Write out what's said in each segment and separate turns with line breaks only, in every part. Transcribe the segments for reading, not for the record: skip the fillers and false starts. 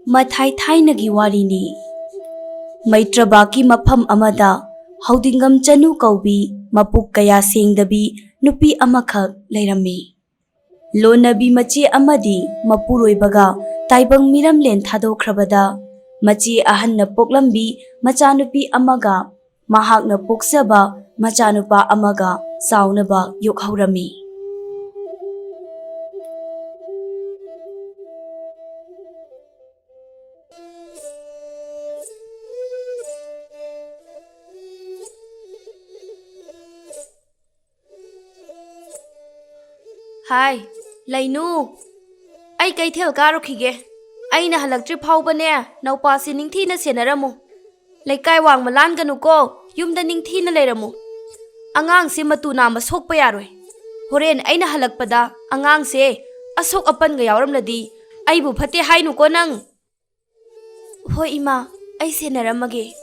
Mathai thainagi warini. Maitrabaki mafam amada haudinggam chanu kaubi mapuk kaya sengdabi nupi amakak lairami. Lonabi machi amadi mapuroibaga taibang miramlen thadokhrabada machi ahanna poklambi machanupi amaga mahakna poksaba machanupa amaga saunaba yokhaurami. Hai, Lainu. Ai kaithel karokhige. Aina halaktri phawbane naupasi ningthina senaramu. Laikai wang malan ganu ko yumda ningthina leiramu. Angang se matu nama sokpa yaroi. Horen aina halakpada angang se asok apan ga yawramladi aibu phate hainu ko nang. Hoi ima, ai senaramage.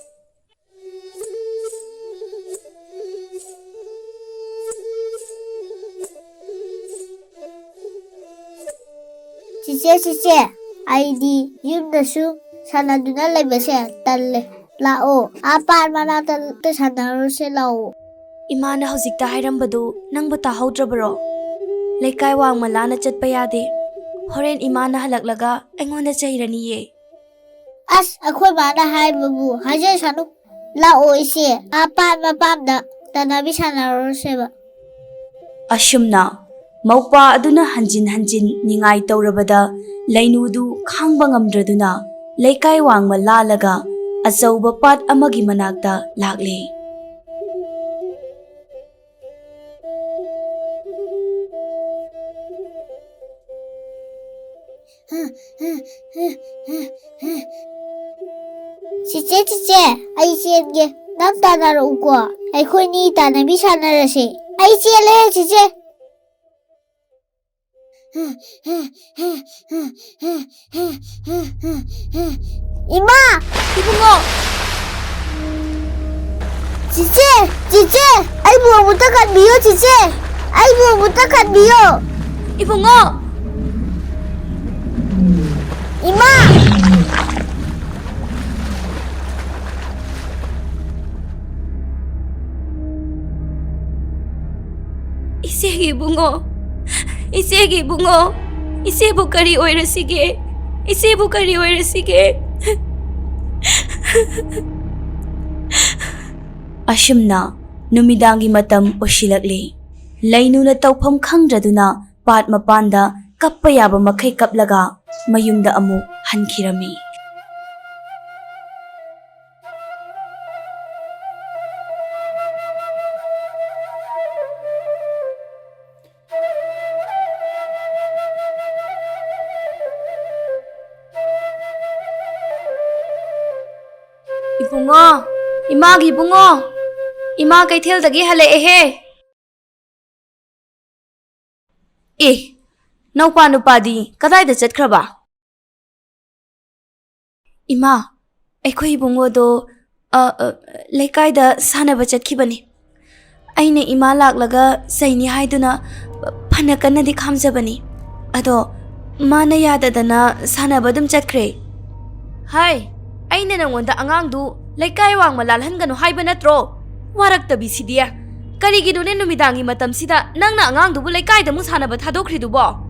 Cice, aidi yumdasu sanaduna laibase talle. Lao, apar mana talle sanaruse lao.
Imana hojikta hairambadu nangbu tahaudrabaro. Laikai wang malana chatpa yade. Horen imana halaklaga aingonda chairaniye.
As akhoi mana haibabu haje sanu. Lao ise apar mapamda tanabi sanaruse ba.
Ashumna maupa aduna hanjin ningai taurabada lainudu khangba ngamdraduna laikai wangma lalaga achauba pat amagi manakta lakle.
Cice, ai chenge nang tanaro uko. Ai khoi ni tanabi sanarase. Ai chele cice. Ima!
Ibungo!
Cice! Ai buang buta kat bio, cice! Ai buang buta kat bio!
Ibungo!
Ima!
Isegi bungo! Isegi bungo! Isebu kari oirasige! Isebu kari oirasige! Ashumna numidangi matam oshilakle. Lainuna tawpham khangdraduna pat mapanda kappa yaba makhai kaplaga mayumda amu hankhirami. Ibungo! Imagi bungo! Ima kaithel-dagi halaehe! Naupa nupadi kadaida chatkraba? Ima, aikhoi ibungo do laikaida sanaba chatkibani. Aina ima laklaga saini haiduna phana kanadi khamjabani. Ado mana yadadana sanaba dum chatkre. Hai, aina nangonda angangdu laikai wangma lalhanganu haiba natro. Waraktabi sidia. Karigidune numidangi matamsida nangna angangdubu laikaida mu sanaba thadokridubo.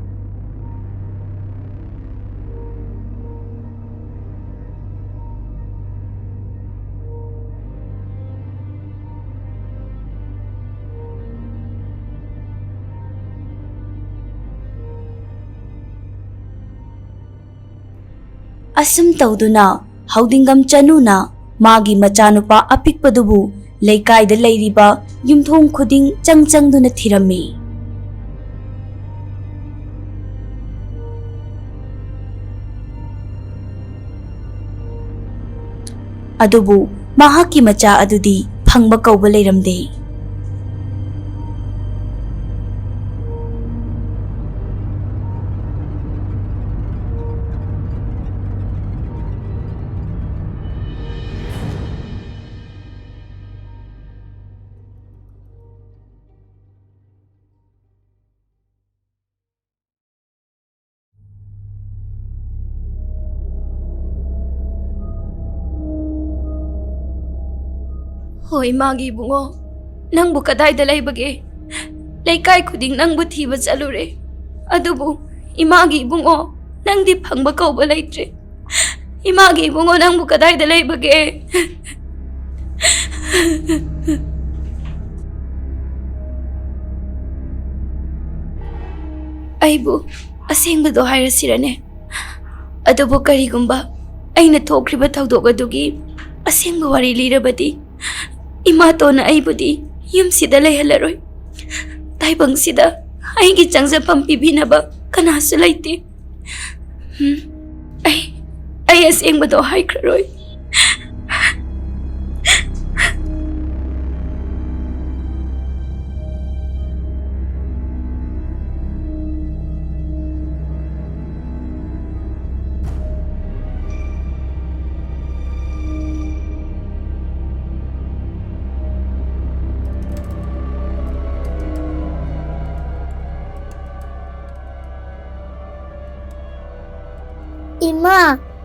Asum tauduna haudinggam chanuna magi machanupa apikpadubu leikaida leiriba yumthong khuding changduna thirami. Adubu mahaki macha adudi phangba kauba leiramde. Hoi magi bungo. Nangbu kadai dalai bage. Laikai kuding nangbu thiba chalure. Adubu imagi bungo. Nangdi phangba kauba laitre. Imagi bungo nangbu kadai dalai bage. Aibu asengbado hairasirane. Adubu karigumba aina thokriba thawdok adugi asengba wari lirabadi ima tona aibudi yumsida laihalaroi. Taibangsida aigi changjapam pibinaba kanasu laite. Ai asengbado haikraroi.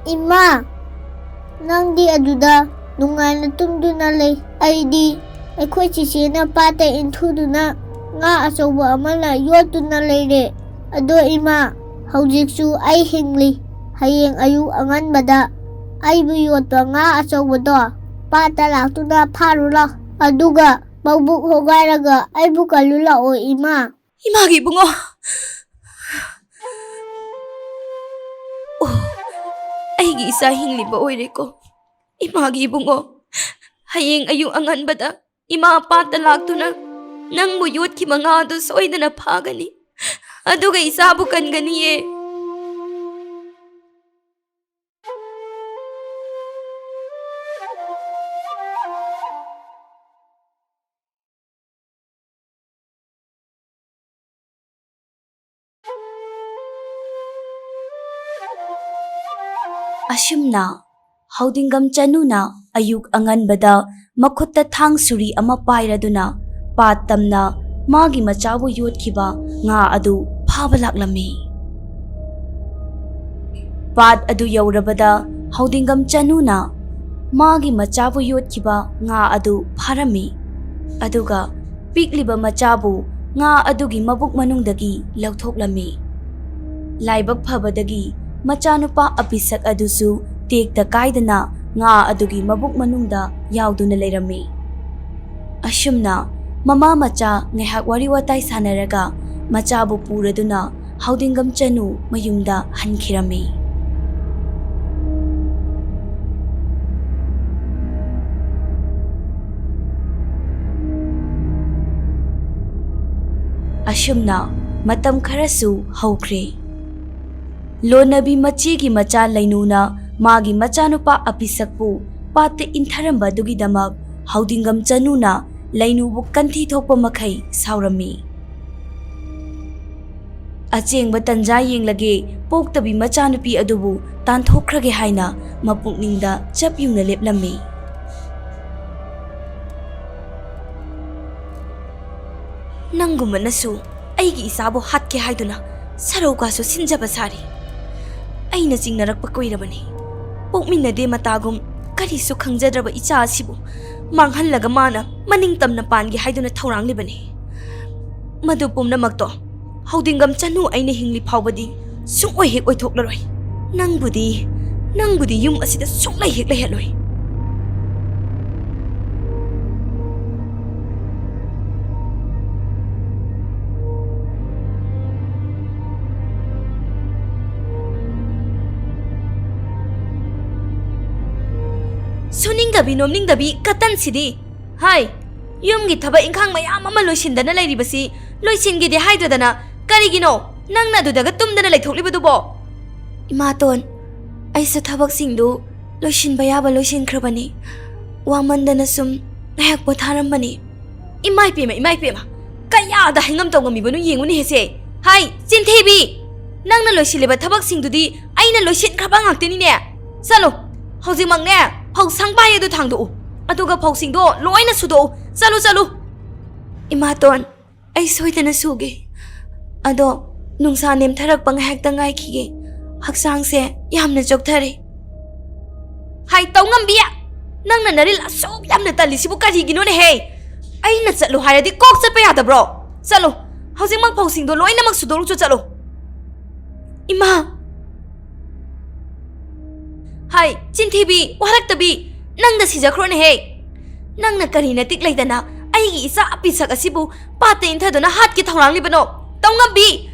Ima, nangdi aduda nungaina tumduna lay. Aidi akhoi chichena pata inthuduna nga achauba amana yotuna layre. Ado ima, haujiksu ai hingli. Hayeng ayu anganbada aibu yotwa nga achaubado pata laktuna pharula. Aduga maubuk hogairaga aibu kalula o ima.
Imagi bungo. Aigi isa hingliba oireko. Imagi bungo. Hayeng ayu anganbada ima pata laktuna nangbu yotki mga adu soidana phagani. Aduga isabu kanganiye. Ashumna HAODINGGAM CHANUna ayuk anganbada makhutta thang suri ama pairaduna patamna magi machabu yotkiba nga adu phaba laklami. Pat adu yaurabada HAODINGGAM CHANUna magi machabu yotkiba nga adu pharami. Aduga pikliba machabu nga adugi mabuk manungdagi lauthoklami. Laibak phabadagi machanupa apisak adusu tekta kaidana nga adugi mabuk manungda yauduna leirami. Ashumna mama macha ngaihak wari watai sanaraga machabu puraduna HAODINGGAM CHANU mayumda hankhirami. Ashumna matam kharasu haukhre. Lonabi machigi macha lainuna magi machanupa apisakpu pate intharamba dugidamak HAODINGGAM CHANUna lainubu kanthi thokpa makhai saurami. Achengba tanja yenglage poktabi machanupi adubu tanthokhrage haina mapukningda chapyungna leplami. Nangumanasu aigi isabu hatke haiduna saraukasu sinjaba sari. Aina chingnarakpa koirabani. Pokminade matagum karisu khangjadraba icha asibu manghallaga mana maningtamna pangi haiduna thauranglibani. Madu pumnamakto HAODINGGAM CHANU aina hingli phawbadi sungoi hek oithoklaroi. Nangbudi yum asida sunglai hek leheloi. Suningdabi nomningdabi katan sidi. Hai, yumgi thaba inkhang mayam ama loisindana lairibasi loisingide haidradana karigino nangna dudaga tumdana laithoklibadubo. Imaton, aisa thabak singdu loisinba yaba loisinkrabani. Wamandana sum ngayak potharambani. Imai pema kayada hingam tawgamibanu yenguni hese. Hai, chinthebi nangna loisileba thabak singdudi aina loisinkraba ngakteni ne. Salo, haujimakne Pau sangpai adu thangdu aduga pau singdo loina sudo chalu. Imaton ai soidana suge ado nungsa nem tharak pang hek tangai khige haksang se yamna jokthare. Hai tawngam biya Nang na naril asop yam na tali sibu kari gino ne hey. Ay na chalo hayadi kok chat pa yada bro. Chalo. Housing mang pausing do loy na mag sudolu chu chalo. Ima. Hai, chintibi, warak tabi. Nang da sijakro ne hey. Nang na kari na tik lay dana. Ay gi isa apisak asibu pate intha do na hat ki thorang li bano. Tawngam bi.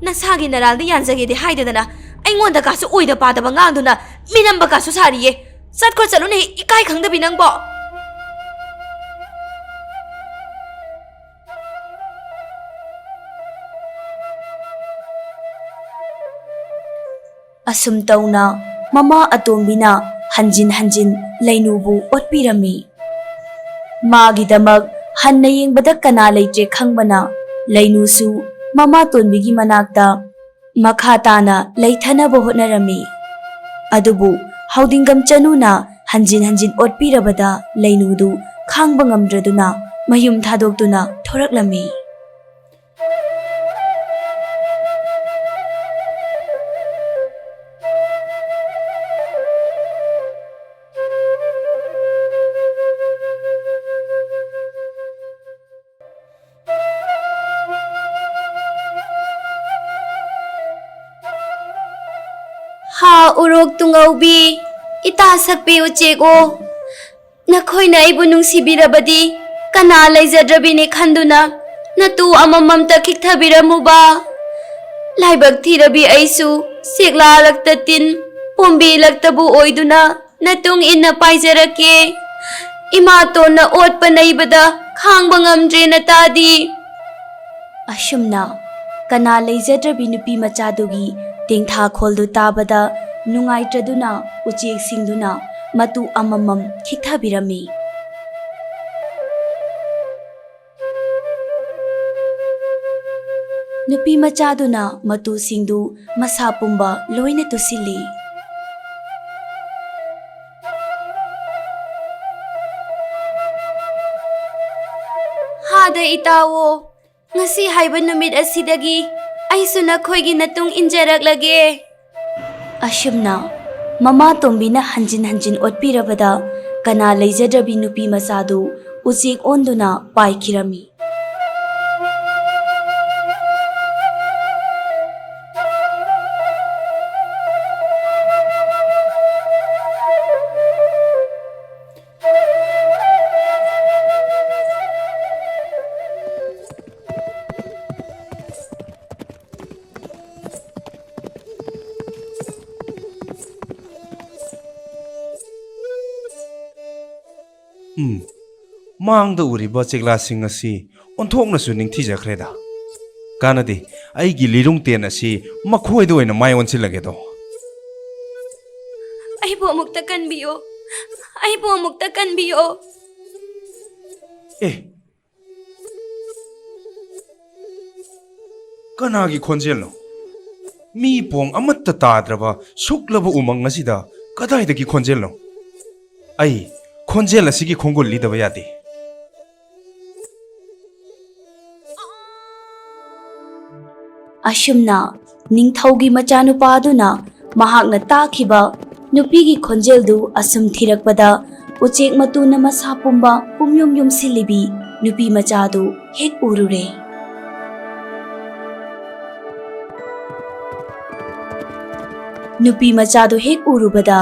Nasagi naral di yanjage de hai dana. Ay ngonda ka su oida pa da bangang do na minamba ka su sariye. Sat ko chalo ne ikai khangda bi nang bo. Asum tauna mama atombina hanjin lainubu otpirami. Magidamak hanna yengbada kana leitre khangbana lainusu mama tonbigi manakta makha tana leithana hotnarami. Adubu haudinggam chanuna hanjin otpirabada lainudu khangba ngamdraduna mayum thadoktuna thoraklami. Ha urok tungaubi ita sakpi uchego nakhoi na ibu nungsibirabadi kana laijadrabini khanduna natu amamam ta khikthabiramu ba laibak thirabi aisu sekla laktatin pombi laktabu oiduna natung inna paijarake ima to na ot panaibada khangba ngamdre na tadi. Ashumna kana laijadrabi nupi machadugi tengtha kholdu tabada nungaitraduna uchek singduna matu amamam khikthabirami. Nupi machaduna matu singdu masa pumba loina tusili. Hada itawo ngasi haiba numit asidagi aisu nakhoigi natung injaraklage. Ashumna mama tombina hanjin otpirabada kana leijadrabi nupi masadu uchek onduna paikhirami.
Mangda uriba chekla sing asi onthokna su ningthi jakhreda kanadi aigi lirung ten asi makhoi do ina mai onsilage do.
Aibo mukta kanbiyo. Aibo mukta kanbiyo.
Kanagi khonjel no mi pong amatta tadraba suklaba umang asida kadaidagi khonjel no ai khonjel asigi khongol lidaba yade.
Ashumna ningthaugi machanupaduna mahakna takhiba nupigi khonjeldu asum thirakpada uchek matuna masa pumba pumyum silibi nupi machadu hek urure. Nupi machadu hek urubada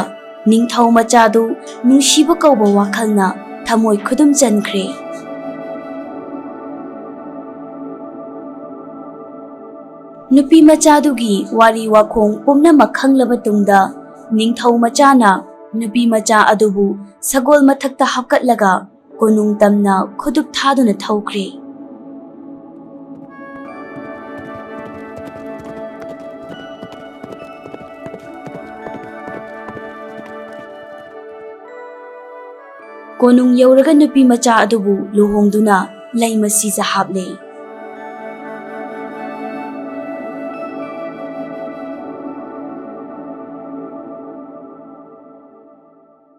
ningthau machadu nungshiba kauba wakhalna thamoi khudum chankhre. Nupi machadugi wari wakhong pumnamak khanglaba tungda ningthau machana nupi macha adubu sagol mathakta hapkatlaga konung tamna khudup thaduna thaukhre. Konung yauraga nupi macha adubu luhongduna laimasi haple.